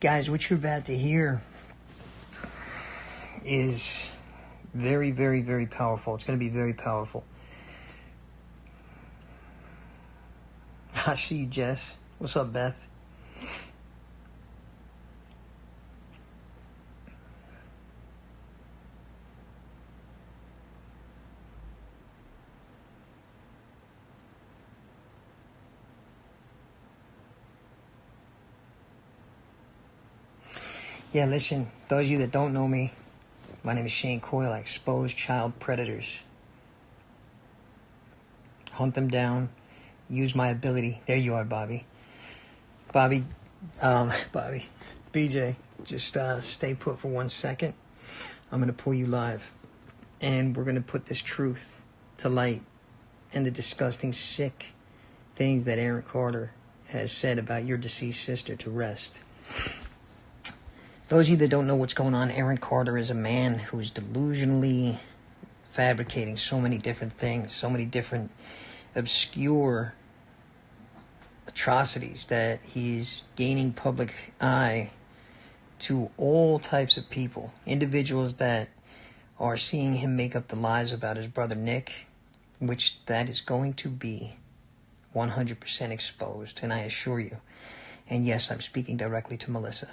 Guys, what you're about to hear is very, very, very powerful. It's going to be very powerful. I see you, Jess. What's up, Beth? Yeah, listen, those of you that don't know me, my name is Shane Coyle. I expose child predators. Hunt them down. Use my ability. There you are, Bobby. Bobby, BJ, just stay put for 1 second. I'm going to pull you live. And we're going to put this truth to light and the disgusting, sick things that Aaron Carter has said about your deceased sister to rest. Those of you that don't know what's going on, Aaron Carter is a man who's delusionally fabricating so many different things, so many different obscure atrocities that he's gaining public eye to all types of people. Individuals that are seeing him make up the lies about his brother Nick, which that is going to be 100% exposed, and I assure you. And yes, I'm speaking directly to Melissa.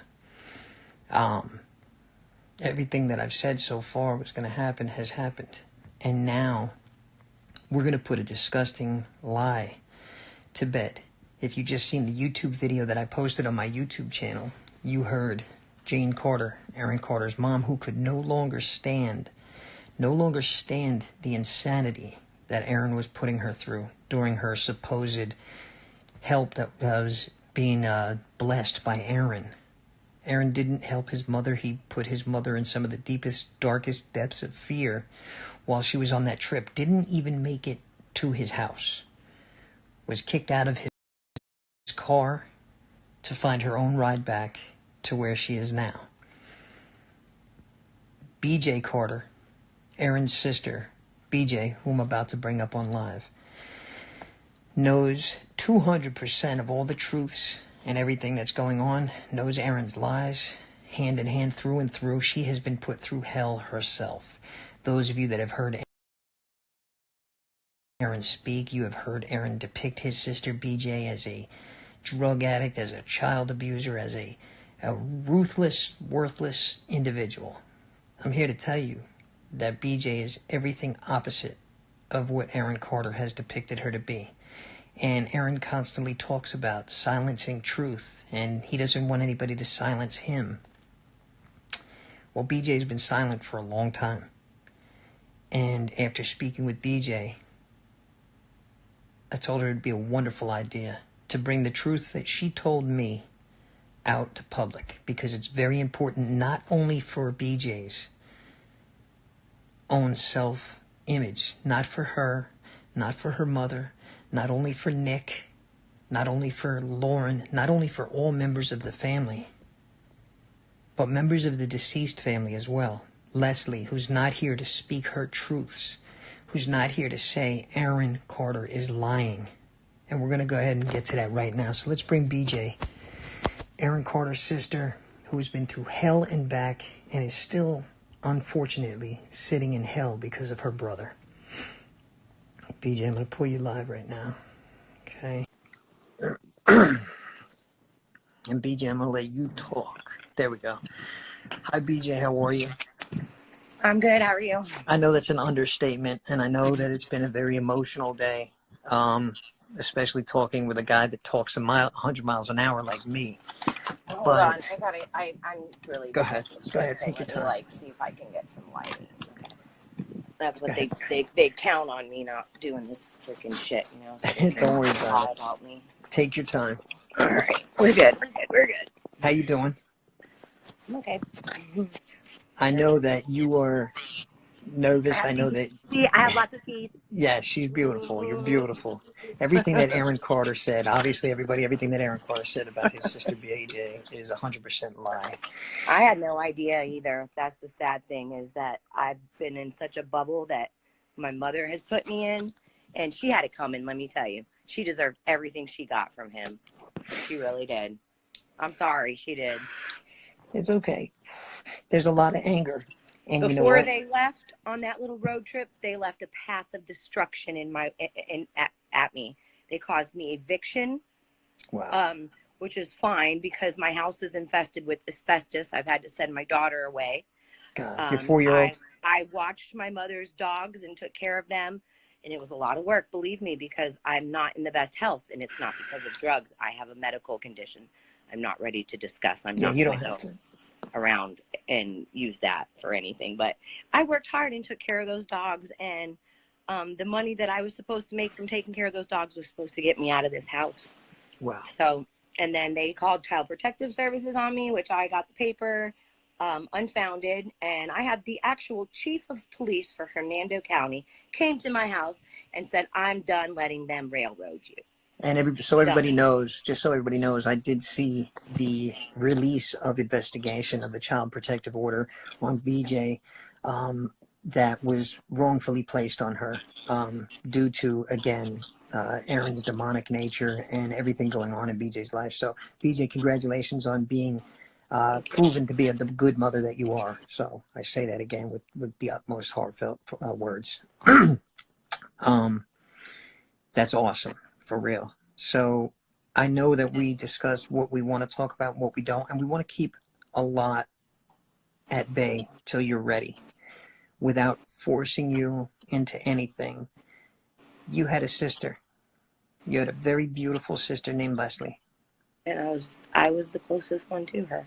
Everything that I've said so far was going to happen has happened. And now we're going to put a disgusting lie to bed. If you just seen the YouTube video that I posted on my YouTube channel, you heard Jane Carter, Aaron Carter's mom, who could no longer stand the insanity that Aaron was putting her through during her supposed help that was being blessed by Aaron. Aaron didn't help his mother. He put his mother in some of the deepest, darkest depths of fear while she was on that trip. Didn't even make it to his house. Was kicked out of his car to find her own ride back to where she is now. BJ Carter, Aaron's sister, BJ, who I'm about to bring up on live, knows 200% of all the truths and everything that's going on, knows Aaron's lies, hand in hand, through and through. She has been put through hell herself. Those of you that have heard Aaron speak, you have heard Aaron depict his sister BJ as a drug addict, as a child abuser, as a ruthless, worthless individual. I'm here to tell you that BJ is everything opposite of what Aaron Carter has depicted her to be. And Aaron constantly talks about silencing truth, and he doesn't want anybody to silence him. Well, BJ's been silent for a long time. And after speaking with BJ, I told her it'd be a wonderful idea to bring the truth that she told me out to public, because it's very important not only for BJ's own self-image, not for her, not for her mother, not only for Nick, not only for Lauren, not only for all members of the family, but members of the deceased family as well. Leslie, who's not here to speak her truths, who's not here to say Aaron Carter is lying. And we're going to go ahead and get to that right now. So let's bring BJ, Aaron Carter's sister, who's been through hell and back and is still, unfortunately, sitting in hell because of her brother. BJ, I'm going to pull you live right now. Okay. And BJ, I'm going to let you talk. There we go. Hi, BJ. How are you? I'm good. How are you? I know that's an understatement, and I know that it's been a very emotional day, especially talking with a guy that talks 100 miles an hour like me. Hold on. I'm really... Go ahead. Go ahead. Take your time. See if I can get some lighting. Okay. That's what they count on me not doing this freaking shit, you know. So don't worry about it. About me. Take your time. All right, we're good. How you doing? I'm okay. I know that you are nervous. I know that. See, I have lots of teeth. Yeah, she's beautiful. You're beautiful. Everything that Aaron Carter said, obviously, everything that Aaron Carter said about his sister BJ is 100% lie. I had no idea either. That's the sad thing, is that I've been in such a bubble that my mother has put me in, and she had it coming, let me tell you. She deserved everything she got from him. She really did. I'm sorry, she did. It's okay. There's a lot of anger. And you know Before what? they left on that little road trip, they left a path of destruction at me. They caused me eviction, Wow. which is fine because my house is infested with asbestos. I've had to send my daughter away. God, your 4-year-old. I watched my mother's dogs and took care of them, and it was a lot of work, believe me, because I'm not in the best health, and it's not because of drugs. I have a medical condition I'm not ready to discuss. I'm Yeah, not you going don't to have go to. around and use that for anything, but I worked hard and took care of those dogs, and the money that I was supposed to make from taking care of those dogs was supposed to get me out of this house. Wow. So, and then they called Child Protective Services on me, which I got the paper unfounded. And I had the actual chief of police for Hernando County came to my house and said, I'm done letting them railroad you. And so everybody Done. knows, just so everybody knows, I did see the release of investigation of the Child Protective Order on BJ that was wrongfully placed on her due to, again, Aaron's demonic nature and everything going on in BJ's life. So, BJ, congratulations on being proven to be the good mother that you are. So I say that again with the utmost heartfelt words. That's awesome, for real. So I know that we discussed what we want to talk about and what we don't, and we want to keep a lot at bay till you're ready without forcing you into anything. You had a sister. You had a very beautiful sister named Leslie. And I was the closest one to her.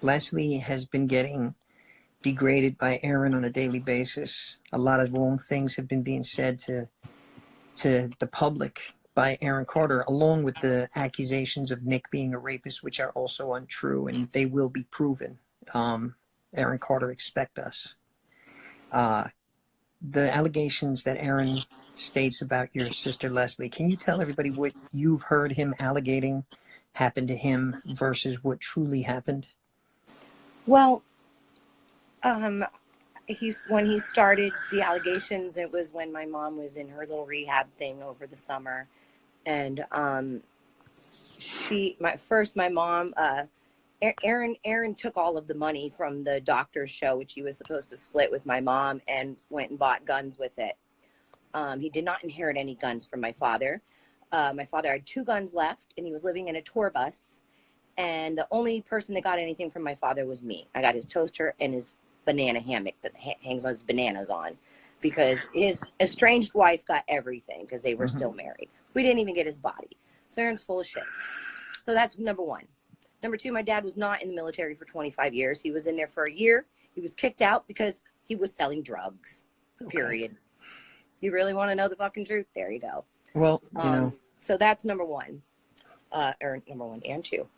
Leslie has been getting degraded by Aaron on a daily basis. A lot of wrong things have been being said to the public by Aaron Carter, along with the accusations of Nick being a rapist, which are also untrue, and they will be proven. Aaron Carter, expect us. The allegations that Aaron states about your sister Leslie, can you tell everybody what you've heard him allegating happened to him versus what truly happened? Well, when he started the allegations, it was when my mom was in her little rehab thing over the summer, and my mom, Aaron took all of the money from the doctor's show, which he was supposed to split with my mom, and went and bought guns with it. He did not inherit any guns from my father. My father had 2 guns left, and he was living in a tour bus. And the only person that got anything from my father was me. I got his toaster and his banana hammock that hangs his bananas on, because his estranged wife got everything because they were still married. We didn't even get his body. So Aaron's full of shit. So that's number one. Number two, my dad was not in the military for 25 years. He was in there for a year. He was kicked out because he was selling drugs, period. Okay. You really want to know the fucking truth? There you go. Well, you know. So that's number one, or number 1 and 2.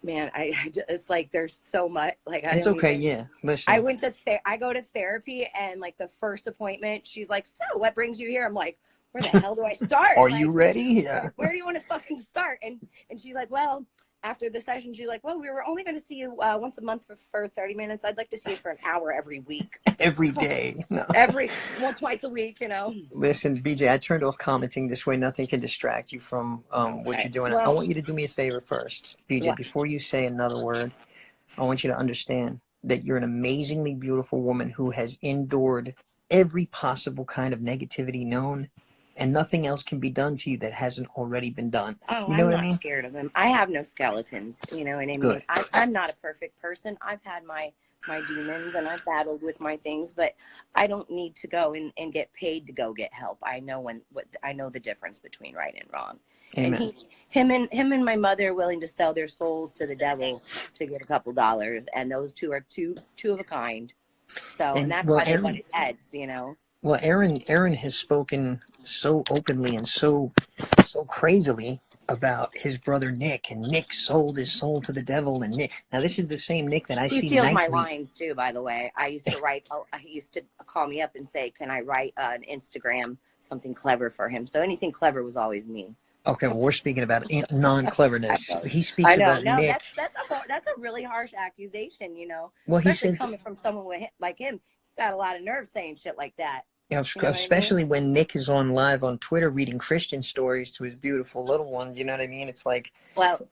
Man, it's like there's so much. Like it's okay. Yeah, listen. I went to I go to therapy, and like the first appointment, she's like, "So, what brings you here?" I'm like, "Where the hell do I start? Are like, you ready? Yeah. Where do you want to fucking start?" And she's like, "Well." After the session, she's like, "Well, we were only going to see you once a month for 30 minutes. I'd like to see you for an hour every week." Every day. No. Twice a week, you know. Listen, BJ, I turned off commenting. This way nothing can distract you from what you're doing. I want you to do me a favor first. BJ, what? Before you say another word, I want you to understand that you're an amazingly beautiful woman who has endured every possible kind of negativity known, and nothing else can be done to you that hasn't already been done. Oh, you know I'm what not I mean? scared of him. I have no skeletons. You know what I mean? Good. I'm not a perfect person. I've had my demons, and I've battled with my things, but I don't need to go and get paid to go get help. I know I know the difference between right and wrong. Amen. And him and my mother are willing to sell their souls to the devil to get a couple dollars, and those two are two of a kind. So, and that's why they butted heads, you know. Well, Aaron has spoken so openly and so crazily about his brother Nick, and Nick sold his soul to the devil. And Nick, now this is the same Nick that I see. He steals my lines too, by the way. I used to write. He used to call me up and say, "Can I write an Instagram something clever for him?" So anything clever was always me. Okay, well, we're speaking about non-cleverness. He speaks about Nick. That's a really harsh accusation, you know. Well, especially coming from someone like him. Got a lot of nerve saying shit like that. You know what I mean? Especially when Nick is on live on Twitter reading Christian stories to his beautiful little ones. You know what I mean? It's like, Well,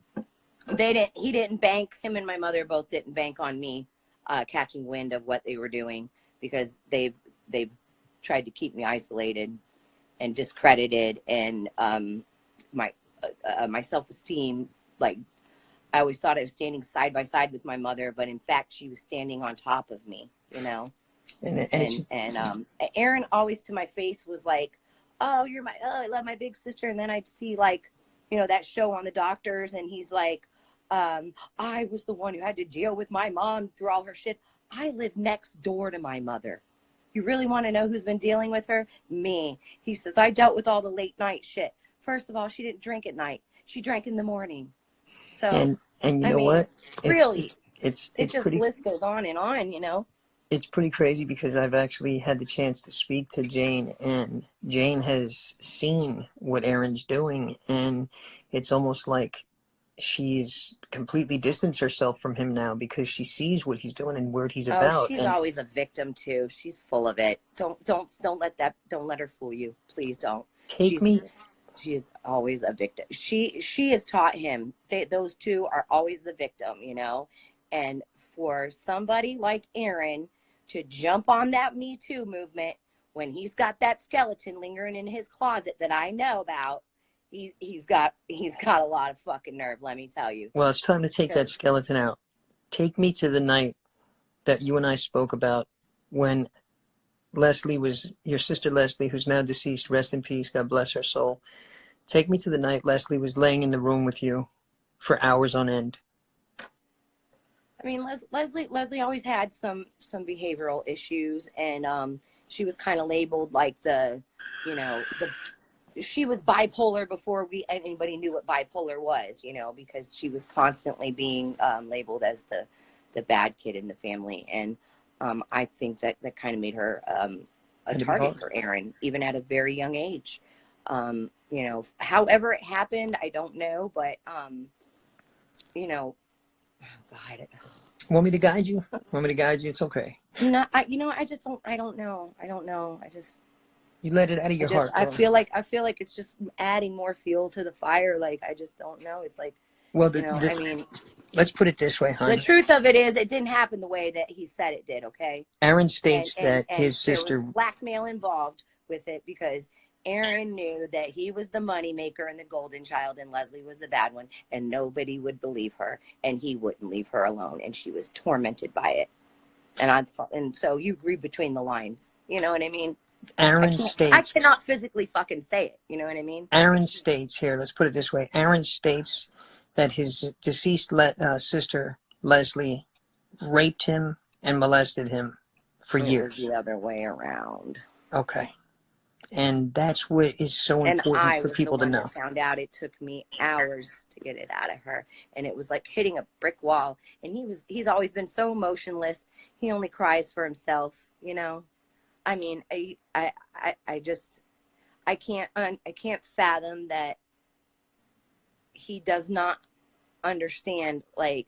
he didn't bank, him and my mother both didn't bank on me catching wind of what they were doing, because they've tried to keep me isolated and discredited, and my my self-esteem, like, I always thought I was standing side by side with my mother, but in fact she was standing on top of me, you know. and it's And Aaron always to my face was like, oh, you're my, oh, I love my big sister. And then I'd see, like, you know, that show on the doctors, and he's like, I was the one who had to deal with my mom through all her shit. I live next door to my mother. You really want to know who's been dealing with her? Me. He says, I dealt with all the late night shit. First of all, she didn't drink at night. She drank in the morning. So, and you I know mean, what? really, it It's just pretty list goes on, you know? it's pretty crazy because I've actually had the chance to speak to Jane, and Jane has seen what Aaron's doing, and it's almost like she's completely distanced herself from him now because she sees what he's doing and what he's Oh, about. she's And always a victim too. She's full of it. Don't let her fool you. Please don't. take She's me she's always a victim. She has taught him. Those two are always the victim, you know. And for somebody like Aaron to jump on that Me Too movement when he's got that skeleton lingering in his closet that I know about, he's got a lot of fucking nerve, let me tell you. well, it's time to take that Because skeleton out. Take me to the night that you and I spoke about when Leslie was your sister Leslie, who's now deceased, rest in peace, God bless her soul. Take me to the night Leslie was laying in the room with you for hours on end. I mean, Leslie always had some behavioral issues, and she was kind of labeled like you know, she was bipolar before anybody knew what bipolar was, you know, because she was constantly being labeled as the bad kid in the family, and I think that kind of made her a target for Aaron, even at a very young age. You know, however it happened, I don't know, but you know, oh God. Want me to guide you? Want me to guide you? It's okay. No, I just don't. I don't know. You let it out of your heart, I girl. feel like it's just adding more fuel to the fire. Like, I just don't know. It's like, Well, you know, I mean, let's put it this way, the hon. truth of it is, it didn't happen the way that he said it did. Okay, Aaron and states and that and his there was sister. blackmail involved with it, because Aaron knew that he was the money maker and the golden child, and Leslie was the bad one, and nobody would believe her, and he wouldn't leave her alone, and she was tormented by it. And so you read between the lines. You know what I mean? Aaron I states. cannot physically fucking say it. You know what I mean? Aaron states here. Let's put it this way. Aaron states that his deceased sister Leslie raped him and molested him for It was years. the other way around. Okay, and that's what is so And important I for was the people to one know. that found out. It took me hours to get it out of her. And it was like hitting a brick wall. And he's always been so emotionless. He only cries for himself, you know? I mean, I just, I can't fathom that he does not understand, like,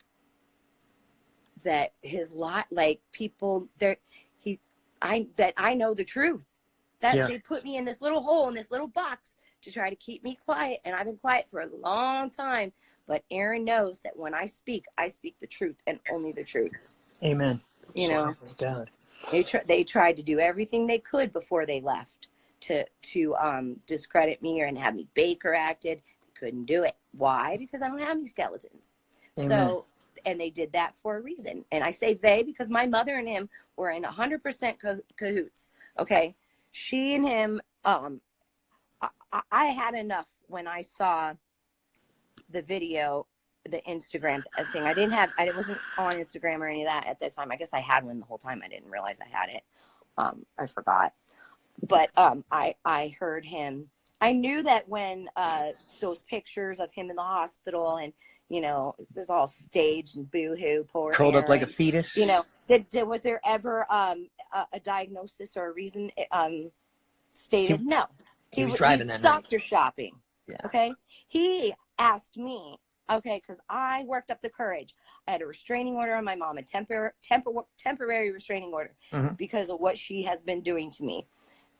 that his lot, like, people there, that I know the truth, that Yeah. they put me in this little hole, in this little box, to try to keep me quiet. And I've been quiet for a long time, but Aaron knows that when I speak the truth and only the truth. Amen. You So know, help us God. they tried to do everything they could before they left to discredit me and have me Baker acted. They couldn't do it. Why? Because I don't have any skeletons. Amen. So, and they did that for a reason. And I say they because my mother and him were in 100% cahoots. Okay, she and him. I had enough when I saw the video, the Instagram thing. I wasn't on Instagram or any of that at that time. I guess I had one the whole time. I didn't realize I had it. I forgot. But I heard him. I knew that when those pictures of him in the hospital, and, you know, it was all staged and boo-hoo, poor Curled up like a Aaron. fetus. You know, was there ever a diagnosis or a reason stated? No. He was driving He's that night. doctor shopping. Yeah. Okay. He asked me, okay, because I worked up the courage. I had a restraining order on my mom, a temporary restraining order, Mhm. because of what she has been doing to me.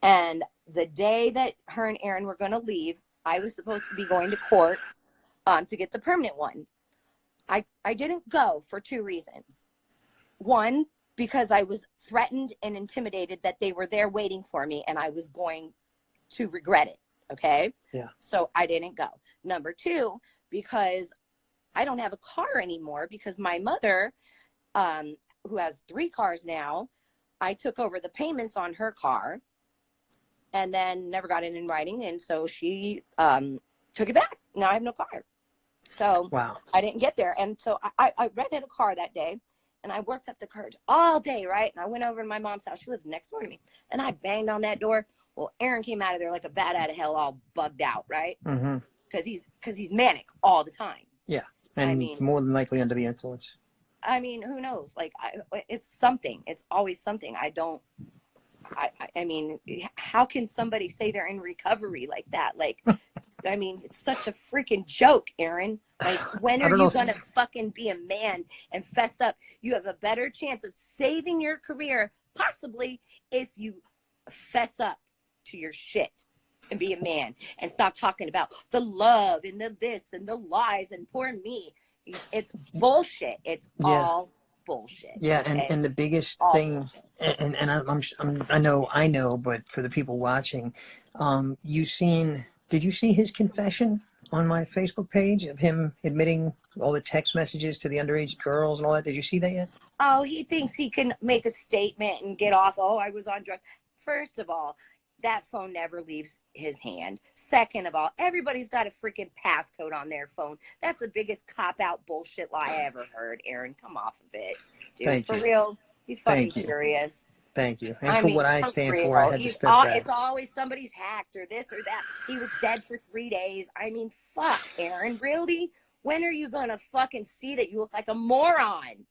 And the day that her and Aaron were going to leave, I was supposed to be going to court to get the permanent one. I didn't go for two reasons. One, because I was threatened and intimidated that they were there waiting for me and I was going to regret it. Okay. Yeah. So I didn't go. Number two, because I don't have a car anymore because my mother, who has 3 cars now, I took over the payments on her car and then never got it in writing. And so she took it back. Now I have no car. So Wow. I didn't get there. And so I rented a car that day and I worked up the courage all day, right? And I went over to my mom's house. She lives next door to me. And I banged on that door. Well, Aaron came out of there like a bat out of hell, all bugged out, right? Mm-hmm. Because he's manic all the time. Yeah. And I mean, more than likely under the influence. I mean, who knows? Like, it's something. It's always something. I mean, how can somebody say they're in recovery like that? Like, I mean, it's such a freaking joke, Aaron. Like, when are you going to fucking be a man and fess up? You have a better chance of saving your career, possibly, if you fess up to your shit and be a man and stop talking about the love and the this and the lies and poor me. It's bullshit. It's all bullshit. Yeah, okay? and the biggest all thing, bullshit. and I know, but for the people watching, did you see his confession on my Facebook page of him admitting all the text messages to the underage girls and all that? Did you see that yet? Oh, he thinks he can make a statement and get off. Oh, I was on drugs. First of all, that phone never leaves his hand. Second of all, everybody's got a freaking passcode on their phone. That's the biggest cop-out bullshit lie I ever heard, Aaron. Come off of it. Dude, Thank for you. real? You fucking Thank you. serious? Thank you. And for what I stand for, I had to step back. It's always somebody's hacked or this or that. He was dead for 3 days. I mean, fuck, Aaron. Really? When are you going to fucking see that you look like a moron?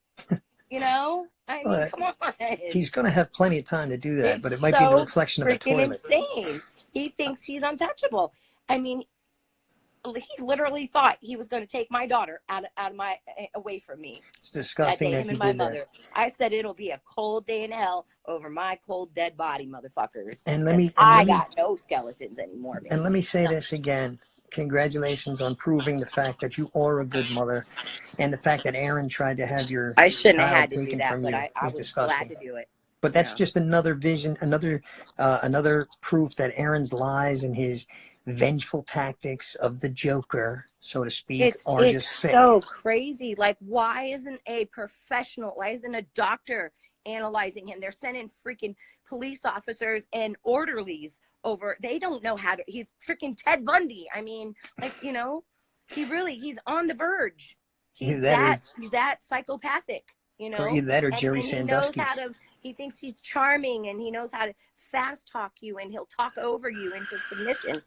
You know? I mean, come on. He's going to have plenty of time to do that, but it might be the reflection of a toilet. Insane. He thinks he's untouchable. I mean, he literally thought he was going to take my daughter away from me. It's disgusting that he did that. I said it'll be a cold day in hell over my cold dead body, motherfuckers. And I got no skeletons anymore. Baby. And let me say this again. Congratulations on proving the fact that you are a good mother, and the fact that Aaron tried to have your I shouldn't have child had to taken do that, from but you I is was disgusting. glad to do it. But that's just another vision, another proof that Aaron's lies and his vengeful tactics of the Joker, so to speak, are just sick. It's so crazy. Like, why isn't a professional, why isn't a doctor analyzing him? They're sending freaking police officers and orderlies over. They don't know how to, he's freaking Ted Bundy. I mean, like, you know, he's on the verge. He's that psychopathic, you know. Or either that or Jerry Sandusky. He thinks he's charming and he knows how to fast talk you and he'll talk over you into submission.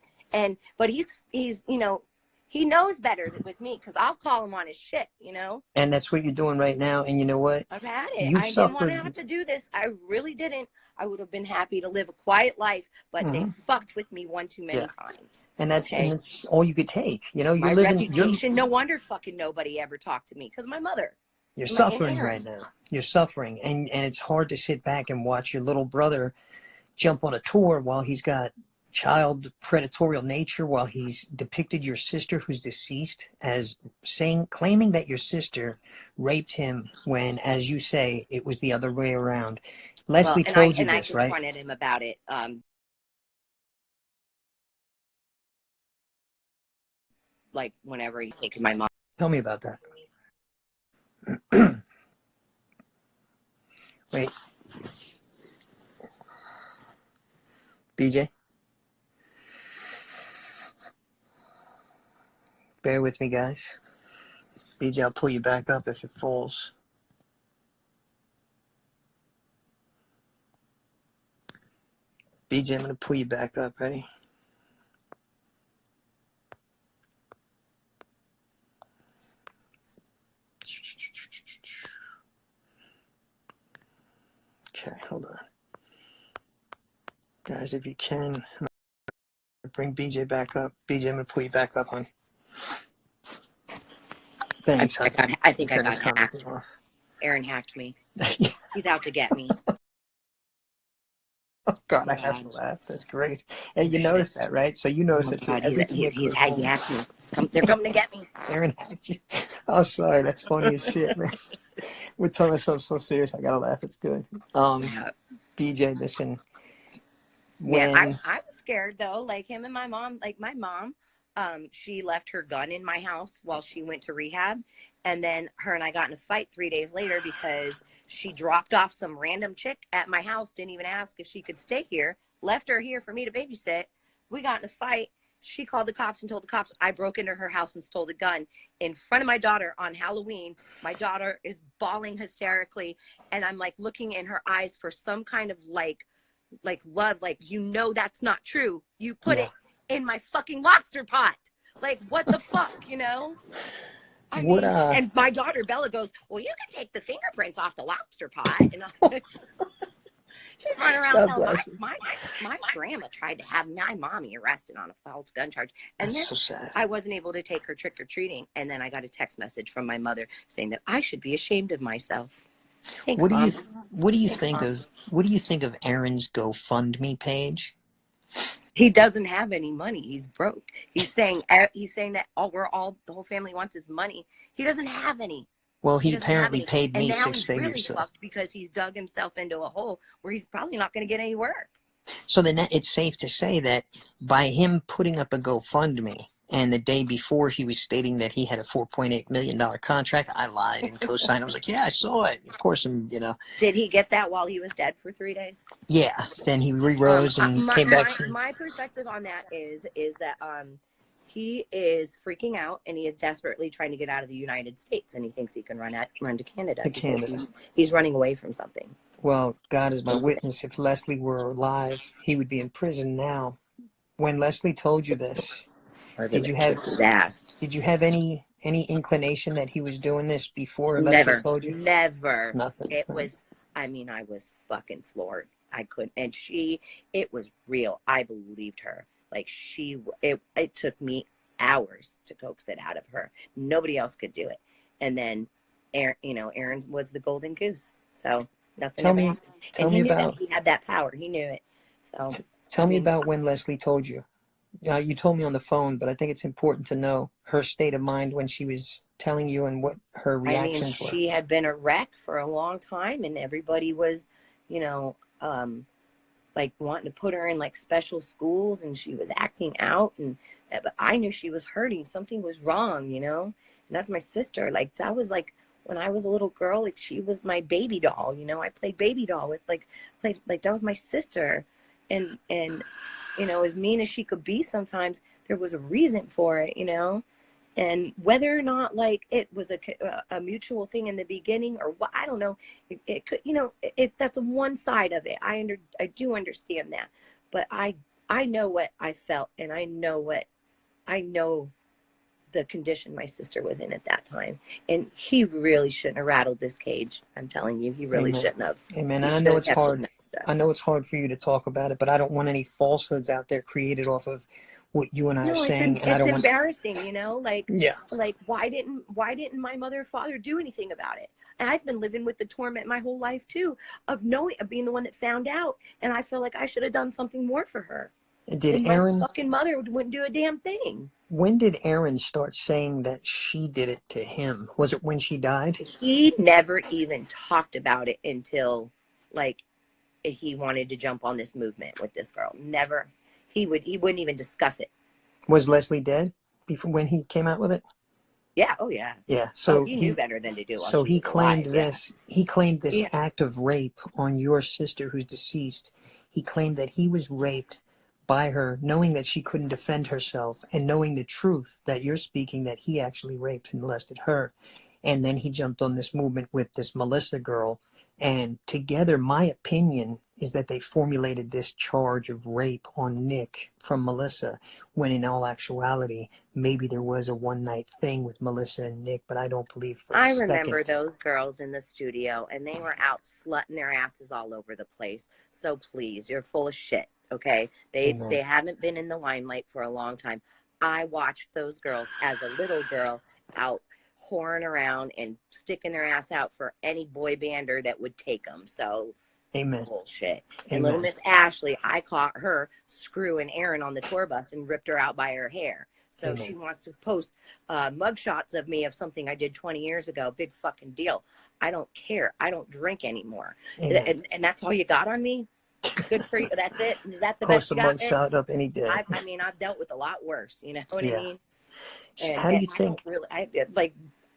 But he's you know, he knows better with me because I'll call him on his shit, you know. And that's what you're doing right now. And you know what? I've had it. I didn't want to have to do this. I really didn't. I would have been happy to live a quiet life, but they fucked with me one too many times. And that's all you could take. You know, my reputation. No wonder fucking nobody ever talked to me because my mother. You're suffering right now. You're suffering, and it's hard to sit back and watch your little brother jump on a tour while he's got child predatorial nature, while he's depicted your sister who's deceased as claiming that your sister raped him when, as you say, it was the other way around. Leslie told you this, right? I confronted him about it. Like whenever he's taking my mom. Tell me about that. Wait. BJ? Bear with me, guys. BJ, I'll pull you back up if it falls. BJ, I'm going to pull you back up. Ready? Okay, hold on. Guys, if you can, bring BJ back up. BJ, I'm going to pull you back up, hon. Thanks, hon. I think I got hacked. Aaron hacked me. He's out to get me. Oh God, Oh I have to God. laugh. That's great. And Oh you shit. notice that, right? So you Oh notice my it too. God. Everything that He's goes he wrong. hacked me. They're coming to get me. Aaron hacked you. Oh, sorry. That's funny as shit, man. We're talking about something so serious. I gotta laugh. It's good. Yeah. BJ, listen. Man, When I was scared though. Like him and my mom, like my mom, she left her gun in my house while she went to rehab. And then her and I got in a fight 3 days later because she dropped off some random chick at my house, didn't even ask if she could stay here, left her here for me to babysit. We got in a fight. She called the cops and told the cops I broke into her house and stole the gun in front of my daughter on Halloween. My daughter is bawling hysterically, and I'm like looking in her eyes for some kind of like love, like, you know, that's not true. You put yeah, it in my fucking lobster pot. Like, what the fuck, you know? I what mean, and my daughter Bella goes, well, you can take the fingerprints off the lobster pot. And she's running around God telling bless you. my grandma tried to have my mommy arrested on a false gun charge. And That's then so sad. I wasn't able to take her trick-or-treating. And then I got a text message from my mother saying that I should be ashamed of myself. Thanks, What do you Mom. what do you Thanks, think Mom. of what do you think of Aaron's GoFundMe page? He doesn't have any money. He's broke. He's saying that all the whole family wants is money. He doesn't have any. Well, He he doesn't have apparently any. paid And me now six he's figures. really So, fucked because he's dug himself into a hole where he's probably not going to get any work. so then it's safe to say that by him putting up a GoFundMe, and the day before he was stating that he had a $4.8 million contract, I lied and co-signed. I was like, yeah, I saw it. Of course, Did he get that while he was dead for 3 days? yeah. Then he re-rose and My, came back my from. my perspective on that is that he is freaking out and he is desperately trying to get out of the United States, and he thinks he can run to Canada To because Canada. he's running away from something. Well, God is my witness. If Leslie were alive, he would be in prison now. When Leslie told you this, I was did gonna you have kick his ass. did you have any inclination that he was doing this before Leslie Never, told you? never. Nothing. It Right? was, I mean, I was fucking floored. I couldn't, and it was real. I believed her. Like it took me hours to coax it out of her. Nobody else could do it. And then, Aaron was the golden goose. So nothing Tell ever me, happened. And tell he me knew that about he had that power. He knew it. So, tell I me mean, about when Leslie told you. You told me on the phone, but I think it's important to know her state of mind when she was telling you and what her I mean, reactions were. she had been a wreck for a long time, and everybody was, you know, like wanting to put her in like special schools, and she was acting out, and but I knew she was hurting. Something was wrong, and that's my sister. Like that was like when I was a little girl, like she was my baby doll. I played baby doll with played like that was my sister, and as mean as she could be sometimes, there was a reason for it. And whether or not like it was a mutual thing in the beginning or what, I don't know. It could, that's one side of it. I do understand that, but I know what I felt, and I know the condition my sister was in at that time, and he really shouldn't have rattled this cage. I'm telling you, he really Amen. shouldn't have. Amen. He And I should know have it's kept his hard. mouth shut. I know it's hard for you to talk about it, but I don't want any falsehoods out there created off of what you and I are No, saying, and I it's don't want. embarrassing, like Yeah. like why didn't my mother or father do anything about it? And I've been living with the torment my whole life too, of being the one that found out, and I feel like I should have done something more for her. Did And my Aaron? fucking mother wouldn't do a damn thing. When did Aaron start saying that she did it to him? Was it when she died? He never even talked about it until like he wanted to jump on this movement with this girl. Never. He wouldn't even discuss it. Was Leslie dead before when he came out with it? Yeah, oh yeah. Yeah. Oh, So he knew better than to do while so she he was claimed alive. Yeah. this. He claimed this Yeah. act of rape on your sister, who's deceased. He claimed that he was raped by her, knowing that she couldn't defend herself, and knowing the truth that you're speaking, that he actually raped and molested her. And then he jumped on this movement with this Melissa girl. And together, my opinion is that they formulated this charge of rape on Nick from Melissa, when in all actuality, maybe there was a one night thing with Melissa and Nick, but I don't believe for a I second. remember those girls in the studio, and they were out slutting their asses all over the place. So please, you're full of shit. Okay, Amen. they haven't been in the limelight for a long time. I watched those girls as a little girl out whoring around and sticking their ass out for any boy bander that would take them. So Amen. Bullshit. And little Amen. Miss Ashley, I caught her screwing Aaron on the tour bus and ripped her out by her hair. So Amen. she wants to post mugshots of me of something I did 20 years ago. Big fucking deal. I don't care. I don't drink anymore. Amen. And that's all you got on me? Good for you. That's it? Is that the best Post a you got, Nick? mugshot up any day. I mean, I've dealt with a lot worse. You know what I Yeah. mean? And How do you I don't think? really,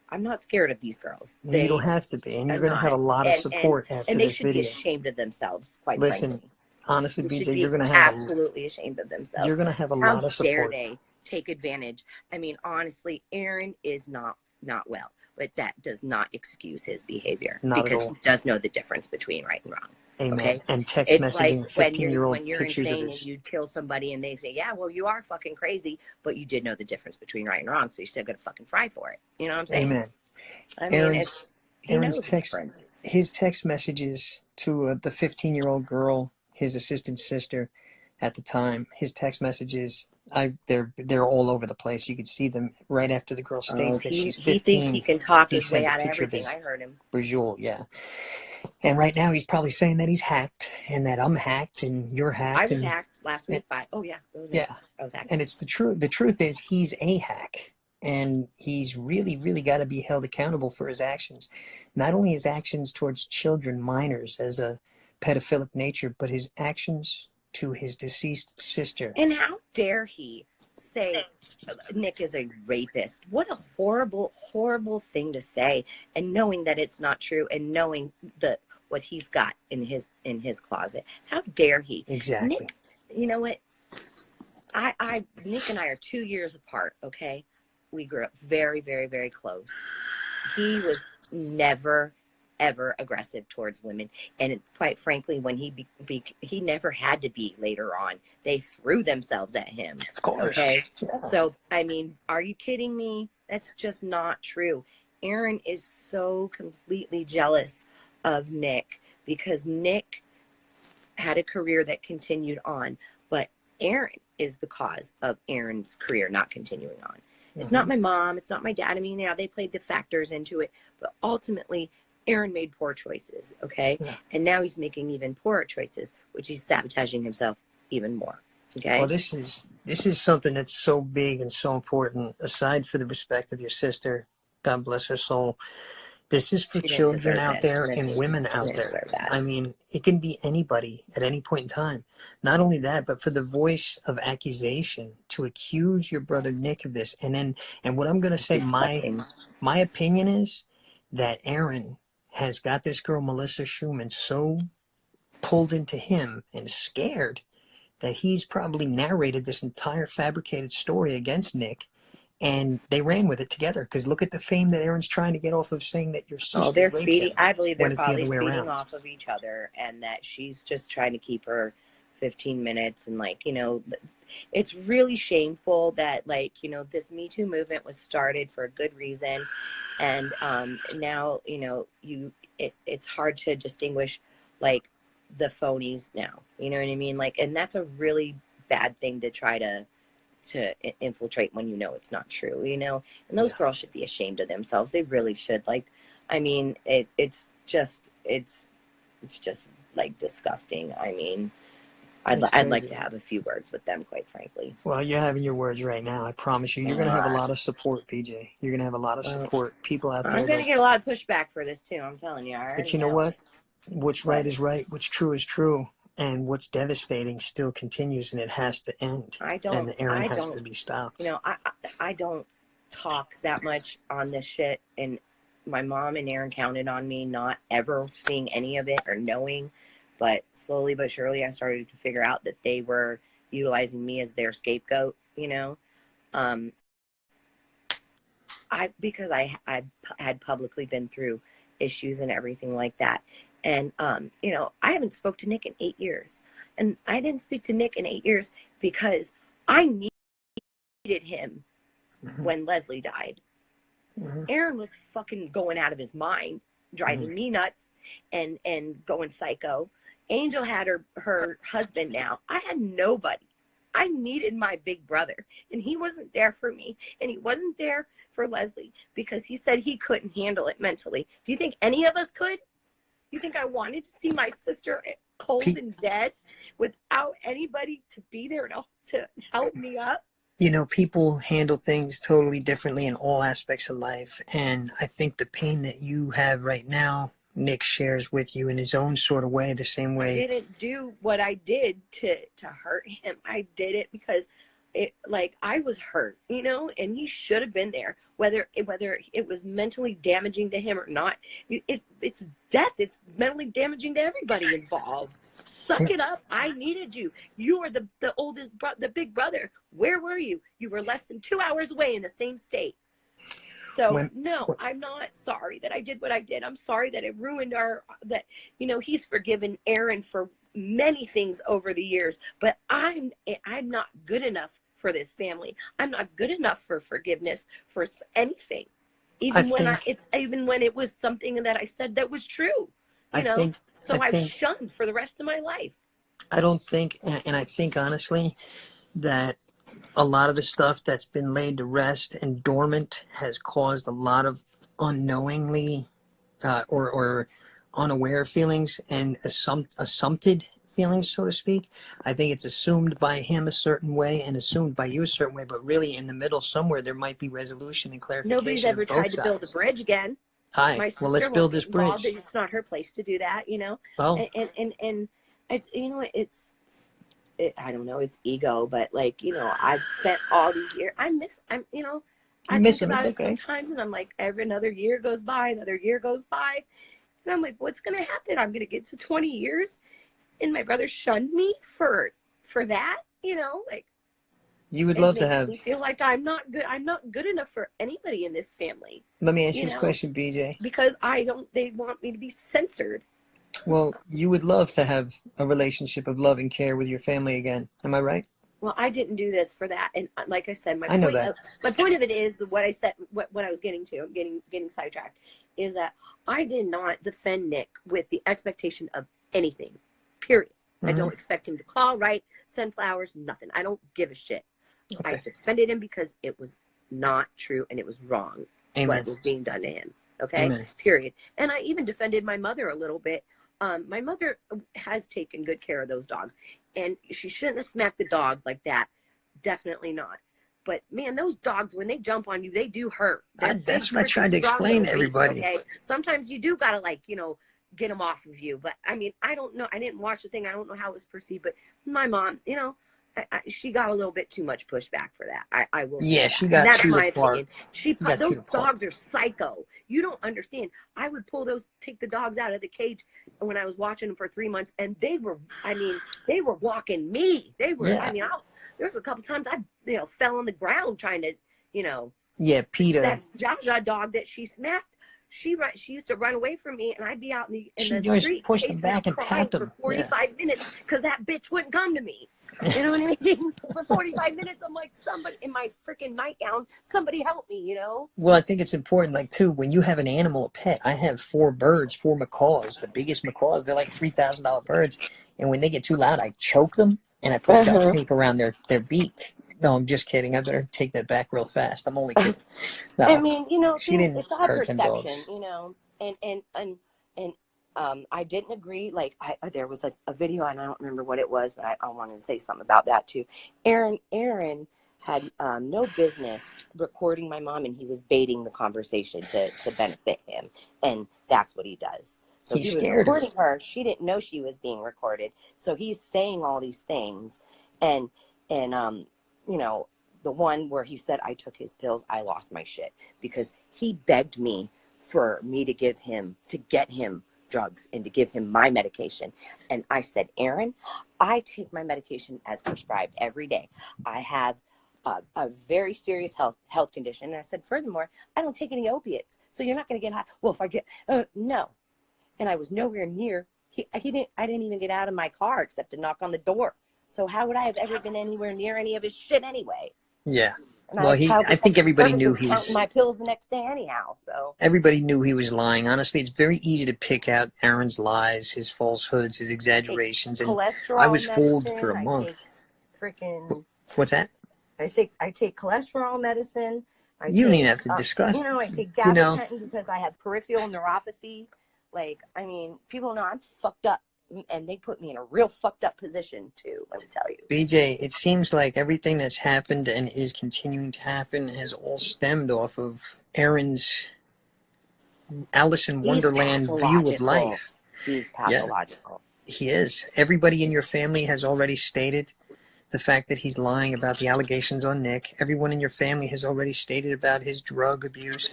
I'm not scared of these girls. You don't have to be, and you're I'm going to have not. a lot of support after And they this should be video. ashamed of themselves, quite Listen, frankly. honestly, They should BJ, be absolutely ashamed of themselves. you're going to have a How lot of dare support. they take advantage? I mean, honestly, Aaron is not well, but that does not excuse his behavior Not at because all. he does know the difference between right and wrong. Amen. Okay, And text it's messaging like when 15-year-old you're pictures of insane and his. you kill somebody and they say, yeah, well, you are fucking crazy, but you did know the difference between right and wrong, so you're still gonna fucking fry for it. You know what I'm saying? Amen. I mean, he Aaron's knows the text, difference. his text messages to the 15-year-old girl, his assistant sister, at the time. His text messages, they're all over the place. You could see them right after the girl states that she's He thinks 15. he can talk He his way sent a out of picture of everything. his I heard him. Brajul, yeah. And right now he's probably saying that he's hacked and that I'm hacked and you're hacked. I was hacked last week by. Oh yeah. Yeah. I was hacked. And it's the truth. The truth is he's a hack. And he's really, really got to be held accountable for his actions. Not only his actions towards children, minors, as a pedophilic nature, but his actions to his deceased sister. And how dare he say Nick is a rapist? What a horrible, horrible thing to say. And knowing that it's not true, and knowing what he's got in his closet. How dare he? Exactly. Nick, you know what? Nick and I are 2 years apart. Okay, we grew up very, very, very close. He was never ever aggressive towards women, and quite frankly, when he never had to be later on. They threw themselves at him. Of course. Okay, Yeah. so I mean, are you kidding me? That's just not true. Aaron is so completely jealous of Nick because Nick had a career that continued on, but Aaron is the cause of Aaron's career not continuing on. It's not my mom. It's not my dad. I mean, yeah, they played the factors into it, but ultimately, Aaron made poor choices, okay? Yeah. And now he's making even poorer choices, which he's sabotaging himself even more, okay? Well, this is something that's so big and so important. Aside for the respect of your sister, God bless her soul, this is for children out there and women out there. I mean, it can be anybody at any point in time. Not only that, but for the voice of accusation to accuse your brother Nick of this. And what I'm going to say, my opinion is that Aaron has got this girl, Melissa Schumann, so pulled into him and scared that he's probably narrated this entire fabricated story against Nick. And they ran with it together because look at the fame that Aaron's trying to get off of saying that your sister they're raped feeding. him, I believe they're when it's the probably other way feeding around. off of each other, and that she's just trying to keep her 15 minutes. And like, you know, it's really shameful that, like, you know, this Me Too movement was started for a good reason, and now, you know, it's hard to distinguish like the phonies now. You know what I mean? Like, and that's a really bad thing to try to infiltrate when you know it's not true, you know. And those girls should be ashamed of themselves. They really should. Like, I mean, it's just like disgusting. I mean, I'd like to have a few words with them, quite frankly. Well, you're having your words right now. I promise you, you're going to have a lot of support, BJ. You're going to have a lot of support. People out there. I'm going to get a lot of pushback for this too. I'm telling you. But you know what? What's right is right. What's true is true. And what's devastating still continues, and it has to end. And Aaron has to be stopped. You know, I don't talk that much on this shit, and my mom and Aaron counted on me not ever seeing any of it or knowing, but slowly but surely I started to figure out that they were utilizing me as their scapegoat, you know. Because I had publicly been through issues and everything like that. And, you know, I haven't spoke to Nick in 8 years. And I didn't speak to Nick in 8 years because I needed him when Leslie died. Aaron was fucking going out of his mind, driving me nuts and going psycho. Angel had her husband now. I had nobody. I needed my big brother, and he wasn't there for me. And he wasn't there for Leslie because he said he couldn't handle it mentally. Do you think any of us could? You think I wanted to see my sister cold and dead without anybody to be there to help me up? You know, people handle things totally differently in all aspects of life. And I think the pain that you have right now, Nick shares with you in his own sort of way, the same way. I didn't do what I did to hurt him. I did it because I was hurt, and he should have been there. Whether it was mentally damaging to him or not, it's death. It's mentally damaging to everybody involved. Suck it up. I needed you. You were the oldest, the big brother. Where were you? You were less than 2 hours away in the same state. So no, I'm not sorry that I did what I did. I'm sorry that it ruined he's forgiven Aaron for many things over the years, but I'm not good enough for this family. I'm not good enough for forgiveness for anything. Even when it was something that I said that was true, so I was shunned for the rest of my life. I don't think, and I think honestly that a lot of the stuff that's been laid to rest and dormant has caused a lot of unknowingly or unaware feelings and assumpted feelings, so to speak. I think it's assumed by him a certain way and assumed by you a certain way, but really in the middle somewhere there might be resolution and clarification. Nobody's ever tried to build a bridge again. Hi, well, let's build this bridge. It's not her place to do that, Oh. And I don't know, it's ego, but I've spent all these years. I miss him. It's okay. Sometimes, and I'm like, another year goes by, and I'm like, what's gonna happen? I'm gonna get to 20 years, and my brother shunned me for that. You would love to have. Me feel like I'm not good. I'm not good enough for anybody in this family. Let me ask you this question, BJ. Because they want me to be censored. Well, you would love to have a relationship of love and care with your family again. Am I right? Well, I didn't do this for that. And like I said, my point of it is what I said, what I was getting to, getting sidetracked, is that I did not defend Nick with the expectation of anything, period. Mm-hmm. I don't expect him to call, write, send flowers, nothing. I don't give a shit. Okay. I defended him because it was not true and it was wrong. Amen. What was being done to him. Okay? Amen. Period. And I even defended my mother a little bit. My mother has taken good care of those dogs, and she shouldn't have smacked the dog like that. Definitely not. But man, those dogs, when they jump on you, they do hurt. That's what I tried to explain to everybody. Okay? Sometimes you do gotta get them off of you. But I mean, I don't know. I didn't watch the thing. I don't know how it was perceived. But my mom, she got a little bit too much pushback for that. I will. Yeah, she got that's too my far. opinion. Those dogs are psycho. You don't understand. I would take the dogs out of the cage when I was watching them for 3 months, and they were walking me. They were. Yeah. There was a couple times I, fell on the ground trying to, Yeah, Peter. That Jaja dog that she smacked. She used to run away from me, and I'd be out in the street, pushed him back and tapped him for 45 minutes because that bitch wouldn't come to me. You know what I mean? For 45 minutes, I'm like, somebody in my freaking nightgown, somebody help me, Well, I think it's important, too, when you have an animal, a pet. I have 4 birds, 4 macaws, the biggest macaws. They're like $3,000 birds. And when they get too loud, I choke them and I put duct tape around their beak. No, I'm just kidding. I better take that back real fast. I'm only kidding. No, she didn't it's all perception, and I didn't agree. There was a video, and I don't remember what it was, but I wanted to say something about that too. Aaron had no business recording my mom, and he was baiting the conversation to benefit him, and that's what he does. So he was recording her. She didn't know she was being recorded, so he's saying all these things, and the one where he said I took his pills, I lost my shit because he begged me for me to get him drugs and to give him my medication. And I said, Aaron, I take my medication as prescribed every day. I have a very serious health condition. And I said, furthermore, I don't take any opiates. So you're not going to get high. Well, if I get, no. And I was nowhere near, I didn't even get out of my car except to knock on the door. So how would I have ever been anywhere near any of his shit anyway? Yeah. Well, I think everybody knew he was my pills the next day anyhow. So everybody knew he was lying. Honestly, it's very easy to pick out Aaron's lies, his falsehoods, his exaggerations, and I was fooled for a month. What's that? I take cholesterol medicine. You don't even have to discuss. I take gabapentin because I have peripheral neuropathy. Like, I mean, people know I'm fucked up, and they put me in a real fucked up position too, let me tell you. BJ, it seems like everything that's happened and is continuing to happen has all stemmed off of Aaron's Alice in He's Wonderland view of pathological. life. He's Yeah, pathological. he is. Everybody in your family has already stated the fact that he's lying about the allegations on Nick. Everyone in your family has already stated about his drug abuse.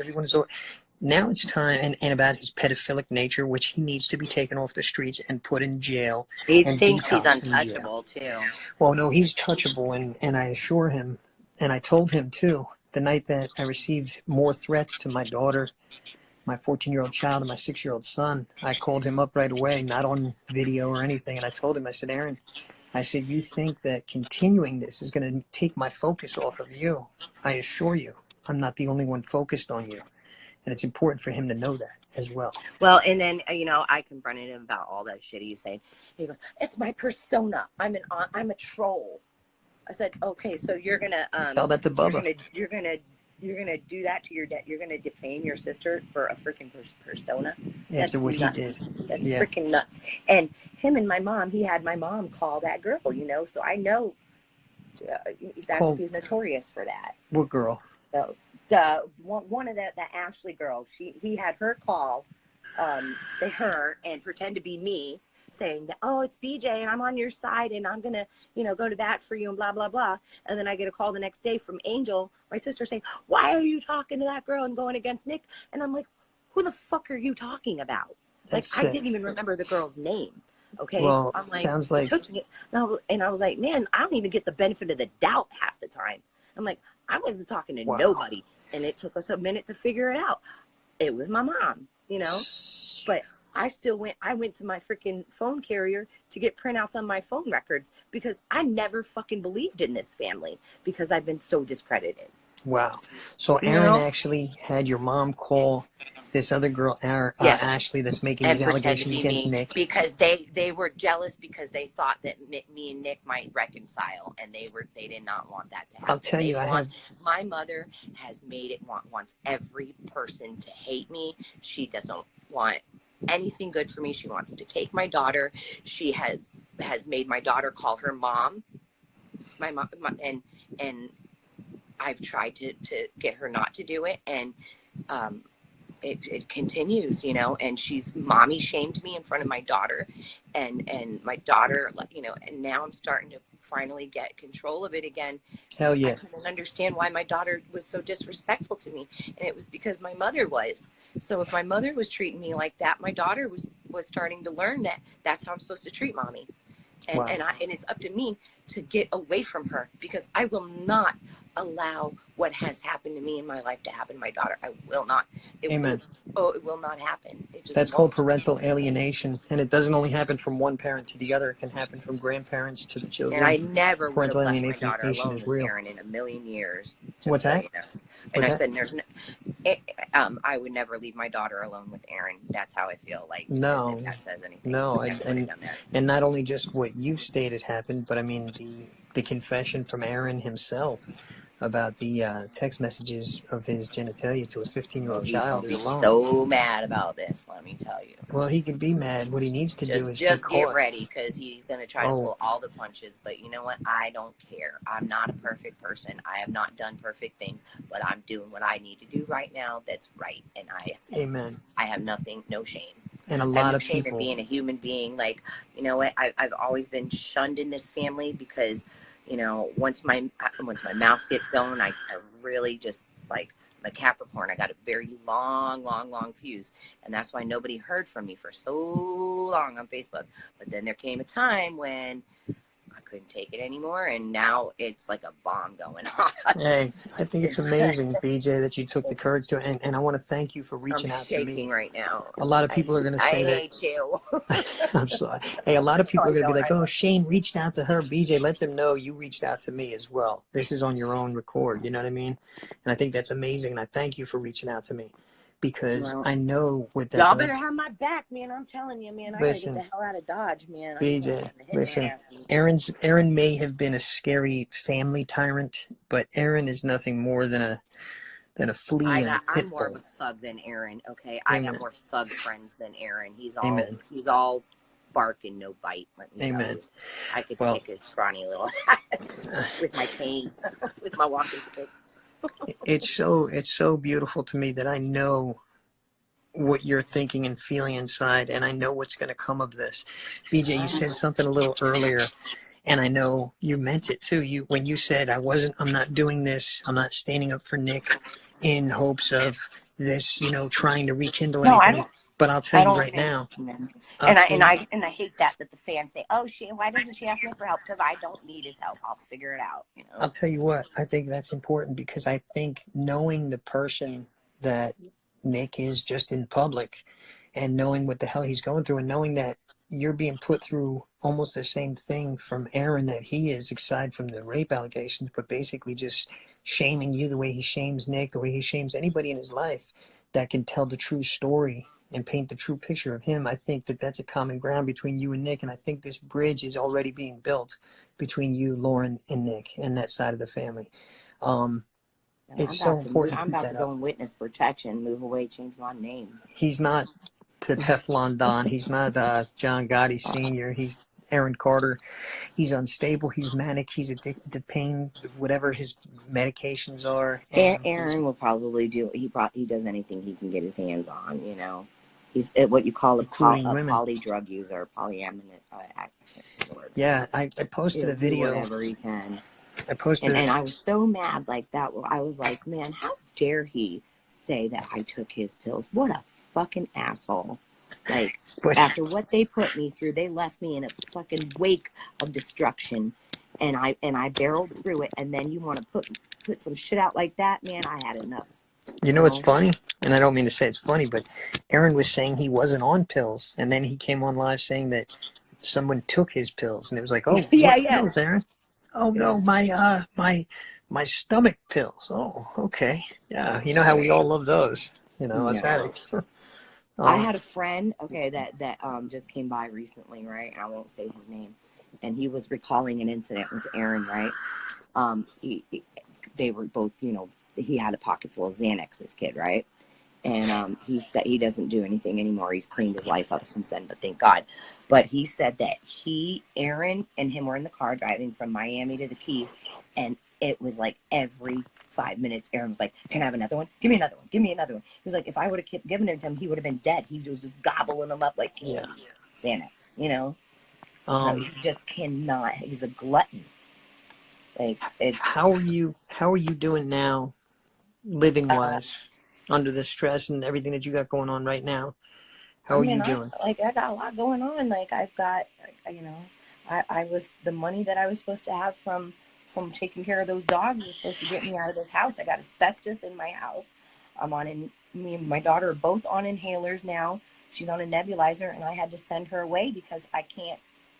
Now it's time, and about his pedophilic nature, which he needs to be taken off the streets and put in jail He and thinks he's detoxed in jail. untouchable too. Well, no, he's touchable, and I assure him, and I told him too, the night that I received more threats to my daughter, my 14-year-old child, and my 6-year-old son, I called him up right away, not on video or anything, and I told him, I said, Aaron, I said, you think that continuing this is going to take my focus off of you? I assure you, I'm not the only one focused on you. And it's important for him to know that as well. Well, and then, I confronted him about all that shit he's saying. He goes, it's my persona. I'm a troll. I said, okay, so you're gonna Tell that to Bubba. you're gonna do that to your dad. You're gonna defame your sister for a freaking persona. After what nuts. he did. That's Yeah. freaking nuts. And him and my mom, he had my mom call that girl, so I know that he's notorious for that. What girl? So the one of the Ashley girl, he had her call her and pretend to be me, saying that, oh, it's BJ and I'm on your side and I'm gonna go to bat for you and blah blah blah. And then I get a call the next day from Angel, my sister, saying, why are you talking to that girl and going against Nick? And I'm like, who the fuck are you talking about? That's I sick. didn't even remember the girl's name. Okay. Well, I'm like, sounds like and I was like, man, I don't even get the benefit of the doubt half the time. I'm like, I wasn't talking to nobody. And it took us a minute to figure it out. It was my mom, but I went to my freaking phone carrier to get printouts on my phone records because I never fucking believed in this family because I've been so discredited. Wow. So Aaron actually had your mom call this other girl, Yes. Ashley, that's making these allegations against Nick. Because they were jealous because they thought that me and Nick might reconcile, and they did not want that to happen. I'll tell you, my mother has made it wants every person to hate me. She doesn't want anything good for me. She wants to take my daughter. She has made my daughter call her mom. My mom, and I've tried to get her not to do it, and it continues, and she's mommy shamed me in front of my daughter, and my daughter, and now I'm starting to finally get control of it again. Hell yeah. I couldn't understand why my daughter was so disrespectful to me, and it was because my mother was. So if my mother was treating me like that, my daughter was starting to learn that that's how I'm supposed to treat mommy. And Wow. and it's up to me to get away from her, because I will not allow what has happened to me in my life to happen to my daughter. I will not. Amen. It will not happen. That's called parental alienation, and it doesn't only happen from one parent to the other. It can happen from grandparents to the children. And I never would have Parental left my daughter alienation alone is with real. Aaron in a million years. What's that? And I said, I would never leave my daughter alone with Aaron. That's how I feel. Like, no, if that says anything. No, and not only just what you stated happened, but I mean the confession from Aaron himself about the text messages of his genitalia to a 15-year-old child is alone. So mad about this, let me tell you. Well, he can be mad. What he needs to do is just be get caught. ready, because he's going to try to pull all the punches. But you know what? I don't care. I'm not a perfect person. I have not done perfect things, but I'm doing what I need to do right now. That's right, and Amen. I have no shame. And a lot of shame people in being a human being. Like, you know what? I've always been shunned in this family because, once my mouth gets going, I really just, like, I'm a Capricorn. I got a very long fuse, and that's why nobody heard from me for so long on Facebook. But then there came a time when I couldn't take it anymore, and now it's like a bomb going on. Hey, I think it's amazing, BJ, that you took the courage to, and I want to thank you for reaching out to me. I'm shaking right now. A lot of people are going to say that. I hate you. I'm sorry. Hey, a lot of people are going to be like, oh, Shane reached out to her. BJ, let them know you reached out to me as well. This is on your own record. You know what I mean? And I think that's amazing. And I thank you for reaching out to me, because I know what that y'all does. better have my back, man. I'm telling you, man. I gotta get the hell out of Dodge, man. BJ, listen, Aaron may have been a scary family tyrant, but Aaron is nothing more than than a flea and a I'm pit more of bull. a thug than Aaron. Okay, I got Amen. more thug friends than Aaron. Amen. He's all bark and no bite. Let me tell Amen. you, I could Well, kick his scrawny little ass with my cane, with my walking stick. it's so beautiful to me that I know what you're thinking and feeling inside, and I know what's going to come of this. BJ, you said something a little earlier, and I know you meant it too. You when you said I'm not doing this, I'm not standing up for Nick in hopes of this, trying to rekindle No, anything. But I'll tell I you don't right think. now, I'll And tell you, I hate that the fans say, "Oh, why doesn't she ask Nick for help?" Because I don't need his help. I'll figure it out. I'll tell you what, I think that's important because I think knowing the person that Nick is just in public and knowing what the hell he's going through and knowing that you're being put through almost the same thing from Aaron that he is, aside from the rape allegations, but basically just shaming you the way he shames Nick, the way he shames anybody in his life that can tell the true story and paint the true picture of him. I think that that's a common ground between you and Nick, and I think this bridge is already being built between you, Lauren, and Nick, and that side of the family. It's so important to I'm keep about to that go up. in witness protection, move away, change my name. He's not the Teflon Don. He's not John Gotti Sr. He's Aaron Carter. He's unstable. He's manic. He's addicted to pain, whatever his medications are. And he's Aaron will probably do. He does anything he can get his hands on. He's what you call including a women. poly drug user, polyaminate. I can't say the word. Yeah, I posted He'll a do video. whatever he can. I posted And I was so mad like that. I was like, man, how dare he say that I took his pills? What a fucking asshole. Like, but after what they put me through, they left me in a fucking wake of destruction. And I barreled through it. And then you want to put some shit out like that, man, I had enough. you know what's funny? And I don't mean to say it's funny, but Aaron was saying he wasn't on pills. And then he came on live saying that someone took his pills. And it was like, oh, Yeah, what yeah. pills, Aaron? Oh, Yeah. no, my stomach pills. Oh, okay. Yeah, you know how we all love those, us No. addicts. I had a friend, okay, that just came by recently, right? I won't say his name. And he was recalling an incident with Aaron, right? They were both, he had a pocket full of Xanax, this kid, right? And he said he doesn't do anything anymore. He's cleaned his life up since then, but thank God. But he said that Aaron and him were in the car driving from Miami to the Keys, and it was like every 5 minutes, Aaron was like, "Can I have another one? Give me another one. Give me another one." He was like, if I would have given it to him, he would have been dead. He was just gobbling them up like Yeah. Xanax, So he just cannot. He's a glutton. Like how are you doing now, living uh, wise, under the stress and everything that you got going on right now? How I are mean, you doing? I got a lot going on. Like I've got, I was the money that I was supposed to have from taking care of those dogs was supposed to get me out of this house. I got asbestos in my house. Me and my daughter are both on inhalers now. She's on a nebulizer, and I had to send her away because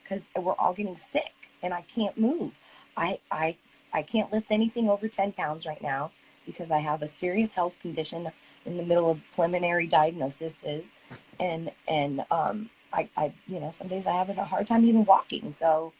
because we're all getting sick, and I can't move. I can't lift anything over 10 pounds right now because I have a serious health condition in the middle of preliminary diagnosis is, I some days I have a hard time even walking. So,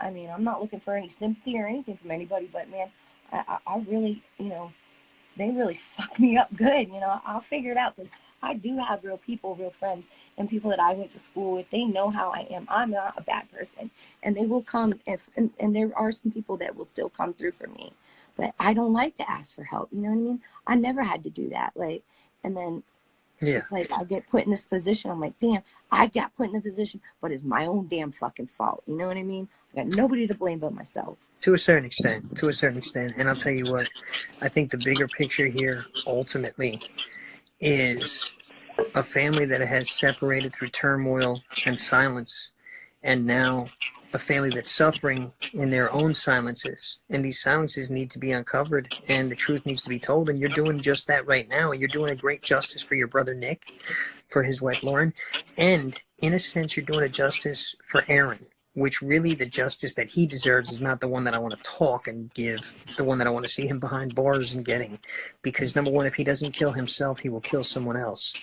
I mean, I'm not looking for any sympathy or anything from anybody, but man, I really, they really fucked me up good. I'll figure it out because I do have real people, real friends, and people that I went to school with. They know how I am. I'm not a bad person, and they will come and there are some people that will still come through for me, but I don't like to ask for help. You know what I mean? I never had to do that. And then Yeah. it's like I get put in this position. I'm like, damn, I got put in a position, but it's my own damn fucking fault. You know what I mean? I got nobody to blame but myself. To a certain extent. And I'll tell you what, I think the bigger picture here ultimately is a family that has separated through turmoil and silence, and now a family that's suffering in their own silences. And these silences need to be uncovered, and the truth needs to be told. And you're doing just that right now. You're doing a great justice for your brother Nick, for his wife Lauren, and in a sense, you're doing a justice for Aaron, which really the justice that he deserves is not the one that I want to talk and give. It's the one that I want to see him behind bars and getting. Because number one, if he doesn't kill himself, he will kill someone else.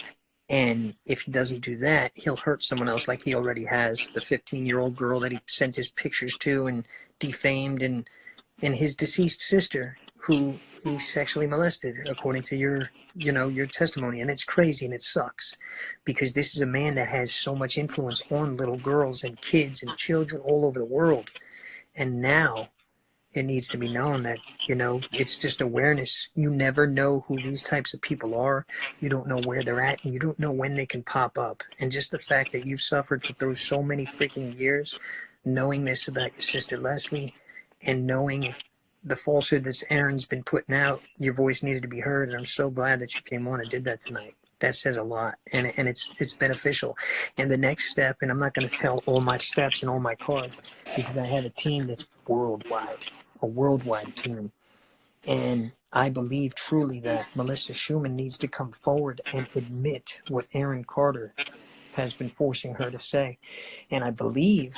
And if he doesn't do that, he'll hurt someone else like he already has. The 15-year-old girl that he sent his pictures to and defamed, and his deceased sister, who be sexually molested, according to your, your testimony. And it's crazy and it sucks, because this is a man that has so much influence on little girls and kids and children all over the world. And now it needs to be known that, it's just awareness. You never know who these types of people are. You don't know where they're at, and you don't know when they can pop up. And just the fact that you've suffered through so many freaking years, knowing this about your sister Leslie, and knowing the falsehood that Aaron's been putting out, your voice needed to be heard. And I'm so glad that you came on and did that tonight. That says a lot, and it's beneficial. And the next step, and I'm not going to tell all my steps and all my cards, because I have a team that's worldwide, a worldwide team. And I believe truly that Melissa Schumann needs to come forward and admit what Aaron Carter has been forcing her to say. And I believe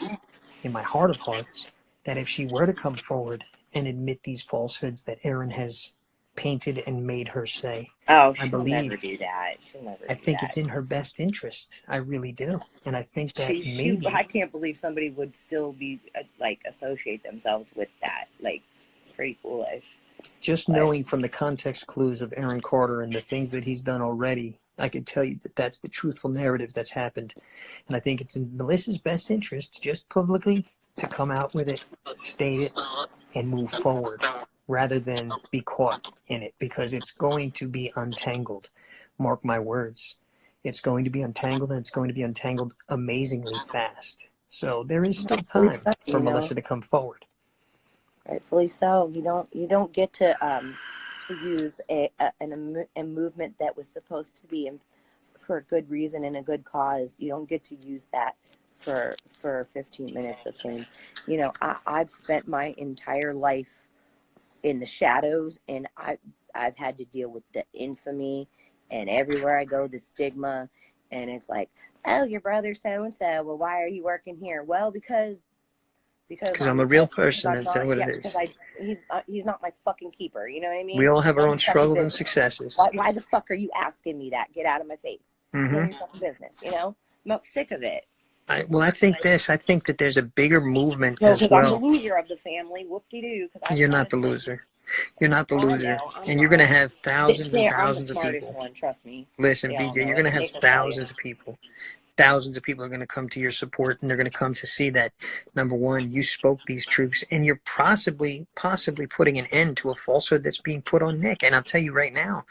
in my heart of hearts that if she were to come forward and admit these falsehoods that Aaron has painted and made her say, Oh, she'll never do that. She'll never do that. I think it's in her best interest. I really do. And I think that maybe... I can't believe somebody would still be, associate themselves with that. Like, it's pretty foolish. Just knowing from the context clues of Aaron Carter and the things that he's done already, I could tell you that that's the truthful narrative that's happened. And I think it's in Melissa's best interest, just publicly, to come out with it, state it, and move forward, rather than be caught in it, because it's going to be untangled. Mark my words. It's going to be untangled, and it's going to be untangled amazingly fast. So there is still time for Melissa to come forward. Rightfully so. You don't get to use a movement that was supposed to be for a good reason and a good cause. You don't get to use that for 15 minutes of fame. I've spent my entire life in the shadows, and I've had to deal with the infamy, and everywhere I go, the stigma. And it's like, oh, your brother so and so. Well, why are you working here? Well, because I'm a real person. That's what it is. Because he's not my fucking keeper. You know what I mean? We all have our own struggles and successes. Why the fuck are you asking me that? Get out of my face. Mm-hmm. None of your fucking business. I'm about sick of it. I think that there's a bigger movement as well. I'm the loser of the family. Whoop-de-doo. You're not the loser. You're not the loser. And you're going to have thousands and thousands of people. One, trust me. Listen, BJ, you're going to have thousands of people. Thousands of people are going to come to your support, and they're going to come to see that, number one, you spoke these truths, and you're possibly putting an end to a falsehood that's being put on Nick. And I'll tell you right now,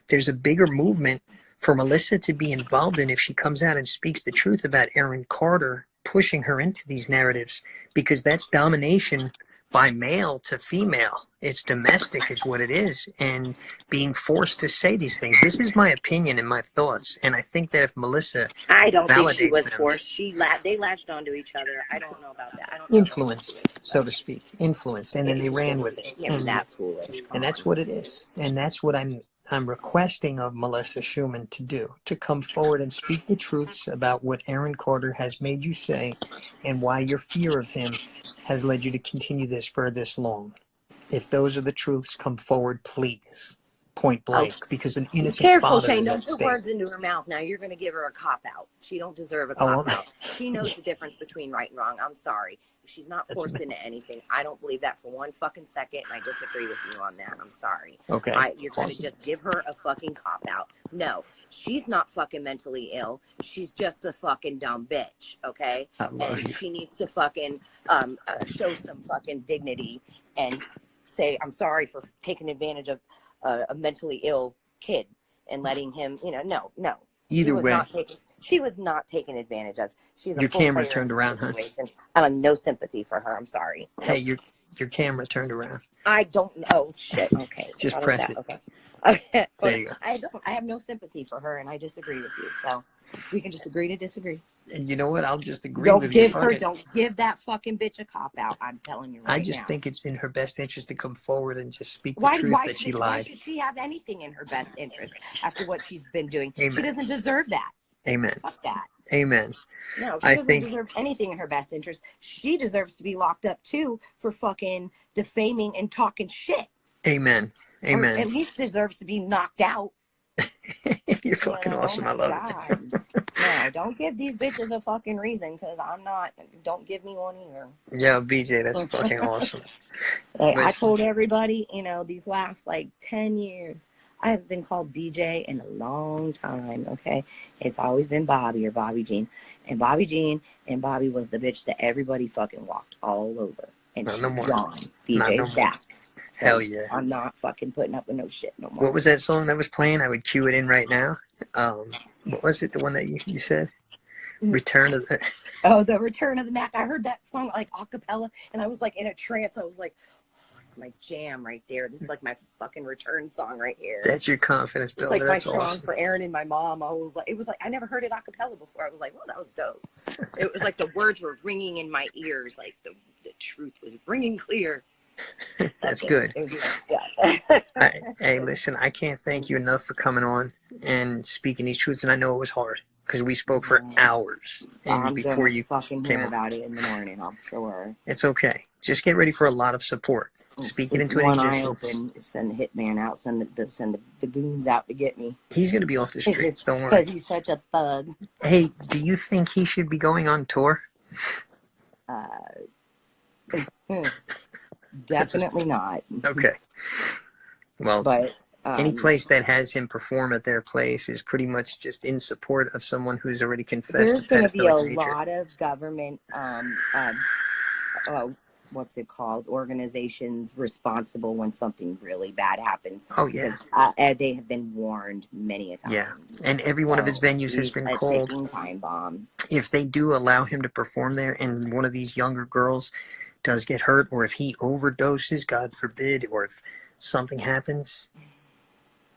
there's a bigger movement for Melissa to be involved in if she comes out and speaks the truth about Aaron Carter pushing her into these narratives, because that's domination by male to female. It's domestic is what it is, and being forced to say these things. This is my opinion and my thoughts, and I think that if Melissa I don't think she was them, forced. They latched onto each other. I don't know about that. I don't influenced, so to speak. Influenced, and then they ran with it. And that foolish. And that's what it is. And that's what I'm requesting of Melissa Schumann to do, to come forward and speak the truths about what Aaron Carter has made you say and why your fear of him has led you to continue this for this long. If those are the truths, come forward, please. Point blank, because an innocent father Shane, is don't at put stake. words into her mouth now. You're going to give her a cop-out. She don't deserve a cop-out. She knows the difference between right and wrong. I'm sorry. She's not forced into anything. I don't believe that for one fucking second, and I disagree with you on that. I'm sorry. Okay. You're going to just give her a fucking cop-out. No, she's not fucking mentally ill. She's just a fucking dumb bitch, okay? I love you. She needs to fucking show some fucking dignity and say, I'm sorry for taking advantage of a mentally ill kid and letting him, no. Either way. She was not taken advantage of. She's your camera turned around, huh? I have no sympathy for her. I'm sorry. Hey, your camera turned around. I don't know. Shit. Okay. Just press it. Okay. Okay. There you go. I have no sympathy for her, and I disagree with you. So we can just agree to disagree. And you know what? I'll just agree with you. Don't give that fucking bitch a cop out. I'm telling you right now. I just think it's in her best interest to come forward and just speak the truth that she lied. Why should she have anything in her best interest after what she's been doing? Amen. She doesn't deserve that. Amen. Fuck that. Amen. No, she doesn't deserve anything in her best interest. She deserves to be locked up too for fucking defaming and talking shit. Amen. Amen. Or at least deserves to be knocked out. You're fucking awesome. I love it. No, know, don't give these bitches a fucking reason, because I'm not. Don't give me one either. Yeah, BJ, that's fucking awesome. I Listen, told everybody, these last like 10 years, I have been called BJ in a long time, okay? It's always been Bobby or Bobby Jean. And Bobby Jean and Bobby was the bitch that everybody fucking walked all over. And not no she's more. gone. Not no BJ's more. back. Hell So yeah. I'm not fucking putting up with no shit no more. What was that song that was playing? I would cue it in right now. What was it? The one that you said? Return of the... Oh, the Return of the Mac. I heard that song like a cappella, and I was like in a trance. I was like, oh, this is my jam right there. This is like my fucking return song right here. That's your confidence It's builder. like my That's song awesome. for Aaron and my mom. It was like I never heard it a cappella before. I was like, well, that was dope. It was like the words were ringing in my ears, like the truth was ringing clear. That's good. Yeah. Hey, listen, I can't thank you enough for coming on and speaking these truths, and I know it was hard because we spoke for hours and I'm before gonna you fucking came hear on. about it in the morning, I'm sure. It's okay. Just get ready for a lot of support. Speak it Sleep into an one eye existence. open, send the hitman out, send the goons out to get me. He's going to be off the streets, don't worry. Because he's such a thug. Hey, do you think he should be going on tour? Definitely not. Okay. Well, But any place that has him perform at their place is pretty much just in support of someone who's already confessed there's to going to be a pedophilic nature. lot of government, what's it called, organizations responsible when something really bad happens. Oh, yeah. Because they have been warned many a times. Yeah, and every one of his venues has been called. Ticking time bomb. If they do allow him to perform there and one of these younger girls does get hurt, or if he overdoses, God forbid, or if something happens,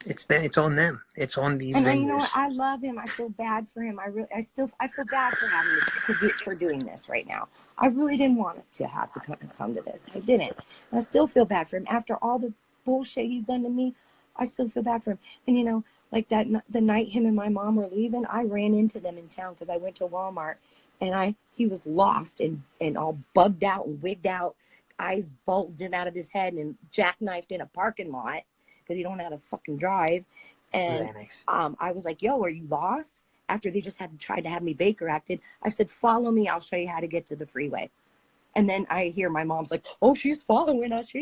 it's on them. It's on these and venues. You know what? I love him. I feel bad for him. I feel bad for having for doing this right now. I really didn't want it to have to come to this. I didn't. And I still feel bad for him after all the bullshit he's done to me. I still feel bad for him. And like the night him and my mom were leaving, I ran into them in town because I went to Walmart, and he was lost and all bugged out and wigged out, eyes bulging out of his head, and jackknifed in a parking lot because he don't know how to fucking drive. And I was like, yo, are you lost? After they just had tried to have me Baker acted, I said, follow me. I'll show you how to get to the freeway. And then I hear my mom's like, oh, she's following us.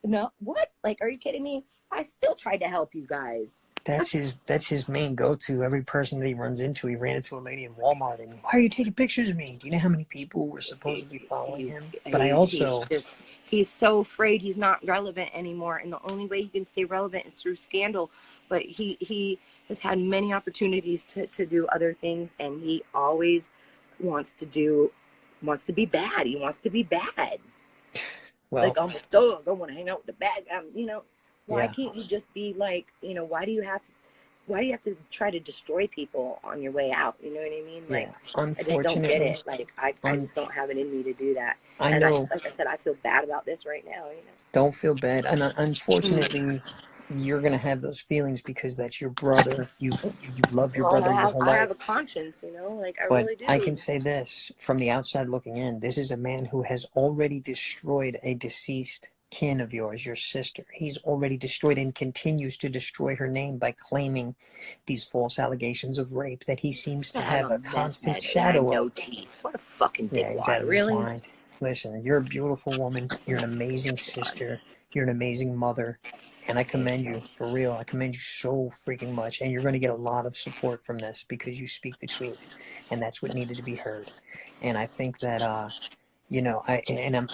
No, what? Like, are you kidding me? I still tried to help you guys. That's his main go-to. Every person that he runs into, he ran into a lady in Walmart, and why are you taking pictures of me? Do you know how many people were supposedly following him? But he's so afraid he's not relevant anymore, and the only way he can stay relevant is through scandal. But he has had many opportunities to do other things, and he always wants to be bad. He wants to be bad. Well, like, I'm a thug. I want to hang out with the bad guy. Why can't you just be like, why do you have to try to destroy people on your way out? You know what I mean? Like, unfortunately, I just don't get it. Like, I just don't have it in me to do that. I know. Like I said, I feel bad about this right now. Don't feel bad. And unfortunately, you're gonna have those feelings because that's your brother. You've loved your brother your whole life. I have a conscience, like I but really do. I can say this from the outside looking in: this is a man who has already destroyed a deceased kin of yours, your sister. He's already destroyed and continues to destroy her name by claiming these false allegations of rape that he seems to have a constant shadow of. Teeth. What a fucking dick He's out of really? his mind. Listen, you're a beautiful woman. You're an amazing sister. You're an amazing mother. And I commend you, for real. I commend you so freaking much. And you're going to get a lot of support from this because you speak the truth. And that's what needed to be heard. And I think that, I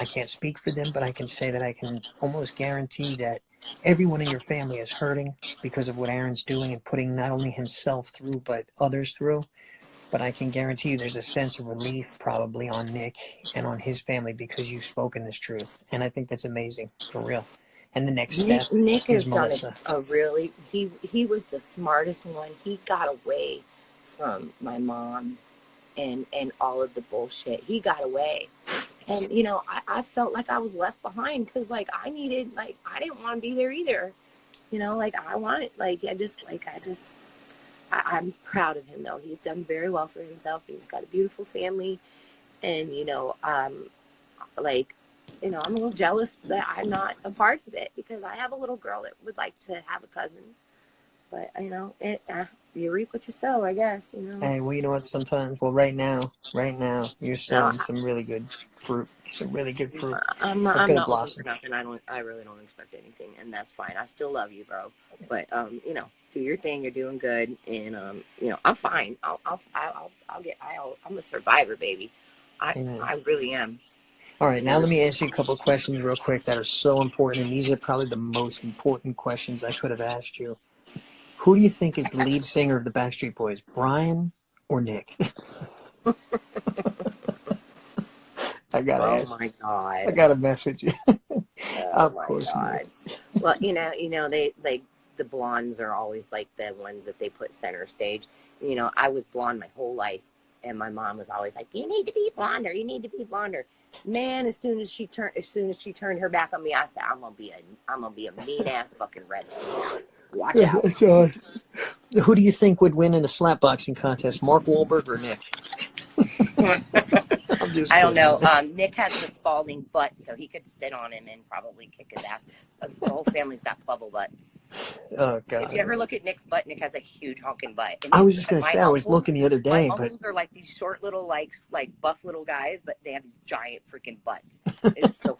can't speak for them, but I can say that I can almost guarantee that everyone in your family is hurting because of what Aaron's doing and putting not only himself through, but others through. But I can guarantee you there's a sense of relief probably on Nick and on his family because you've spoken this truth. And I think that's amazing, for real. And the next step Nick is has done Melissa. He was the smartest one. He got away from my mom and all of the bullshit. He got away. And, I felt like I was left behind because, like, I didn't want to be there either. I'm proud of him, though. He's done very well for himself. He's got a beautiful family. And, I'm a little jealous that I'm not a part of it because I have a little girl that would like to have a cousin. But, you reap what you sow, I guess, you know. Hey, well, you know what? Sometimes, well, right now, you're No, sowing some really good fruit. Some really good fruit. That's I'm gonna not looking for blossom. nothing. I really don't expect anything, and that's fine. I still love you, bro. But you know, do your thing. You're doing good, and you know, I'm fine. I'm a survivor, baby. Amen. I really am. All right, You now know. let me ask you a couple of questions real quick that are so important, and these are probably the most important questions I could have asked you. Who do you think is the lead singer of the Backstreet Boys, Brian or Nick? I gotta Oh ask. my I God. gotta mess with you. Oh Of my course, Nick. God. Well, you know, they like the blondes are always like the ones that they put center stage. You know, I was blonde my whole life, and my mom was always like, "You need to be blonder. You need to be blonder." Man, as soon as she turned her back on me, I said, I'm gonna be a mean ass fucking redhead now. Watch out." So, who do you think would win in a slapboxing contest, Mark Wahlberg or Nick? I'm just I don't kidding. know. Nick has the Spalding butt, so he could sit on him and probably kick his ass. The whole family's got bubble butts. Oh If you God. ever look at Nick's butt, Nick has a huge honking butt. And I was it's just gonna say I was looking the other my day, but uncles are like these short little like buff little guys, but they have these giant freaking butts. It's so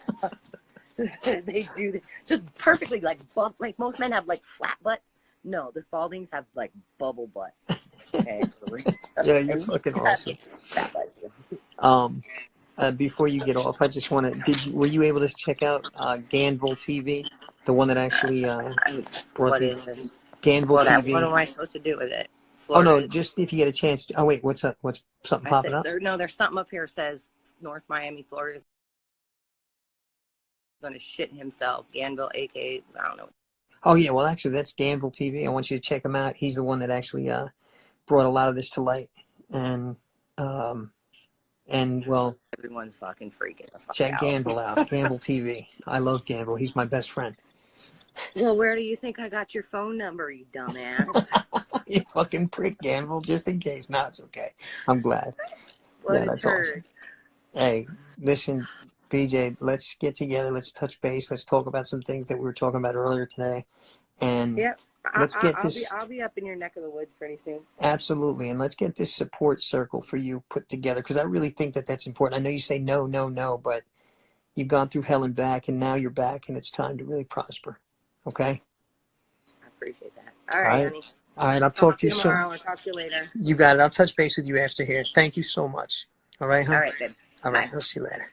they do this just perfectly like bump. Like most men have like flat butts. No, the Spaldings have like bubble butts. Okay, yeah, you're and fucking you have awesome. fat butts. Um, Before you get off, I just want to. Were you able to check out Ganville TV, the one that actually brought What these is this? Ganville What TV? am I supposed to do with it? Oh no, Florida. just if you get a chance. Oh wait, what's up? What's something I popping said up? there's something up here says North Miami, Florida is going to shit himself. Ganville, aka I don't know. Oh yeah, well actually that's Ganville TV. I want you to check him out. He's the one that actually brought a lot of this to light, and um, well, Everyone's fucking freaking the fuck check out. Ganville out. Ganville TV. I love Ganville. He's my best friend. Well, where do you think I got your phone number, you dumbass? You fucking prick, Ganville. Just in case. No, it's okay. I'm glad. What Yeah, a that's turd. awesome. Hey, listen, BJ, let's get together. Let's touch base. Let's talk about some things that we were talking about earlier today. And Yep. let's get this, I'll be up in your neck of the woods pretty soon. absolutely, and let's get this support circle for you put together because I really think that that's important. I know you say no, no, no, but you've gone through hell and back, and now you're back, and it's time to really prosper. Okay? I appreciate that. All All right, right. honey. All right. I'll talk Talk to to you you soon. tomorrow. I'll talk to you later. You got it. I'll touch base with you after here. Thank you so much. All right, All hon? right, good. All right. Bye. I'll see you later.